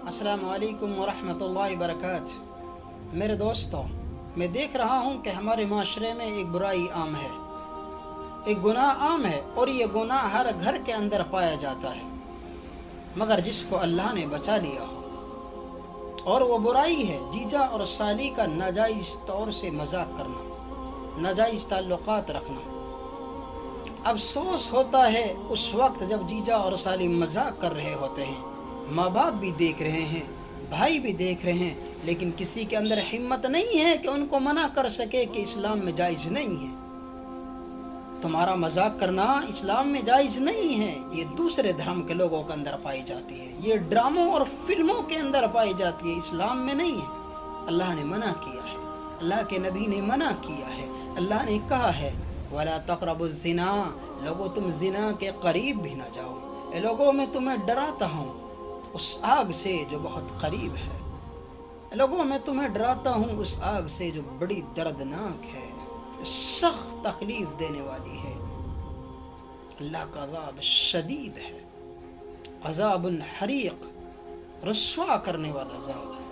अस्सलाम वालेकुम वरहमतुल्लाहि वबरकातुह। मेरे दोस्तों, मैं देख रहा हूँ कि हमारे माशरे में एक बुराई आम है, एक गुनाह आम है, और ये गुनाह हर घर के अंदर पाया जाता है, मगर जिसको अल्लाह ने बचा लिया हो। और वो बुराई है जीजा और साली का नाजायज़ तौर से मजाक करना, नाजायज़ ताल्लुकात रखना। अफसोस होता है उस वक्त जब जीजा और साली मजाक कर रहे होते हैं, माँ बाप भी देख रहे हैं, भाई भी देख रहे हैं, लेकिन किसी के अंदर हिम्मत नहीं है कि उनको मना कर सके कि इस्लाम में जायज़ नहीं है। तुम्हारा मजाक करना इस्लाम में जायज़ नहीं है। ये दूसरे धर्म के लोगों के अंदर पाई जाती है, ये ड्रामों और फिल्मों के अंदर पाई जाती है, इस्लाम में नहीं है। अल्लाह ने मना किया है, अल्लाह के नबी ने मना किया है। अल्लाह ने कहा है वला तक़रबुज़ ज़िना, लोगों तुम ज़िना के करीब भी ना जाओ। ए लोगों, मैं तुम्हें डराता हूँ उस आग से जो बहुत करीब है। लोगों, मैं तुम्हें डराता हूँ उस आग से जो बड़ी दर्दनाक है, सख्त तकलीफ देने वाली है। अल्लाह का अज़ाब शदीद है, अज़ाबुन हरीक़, रस्वा करने वाला अज़ाब है।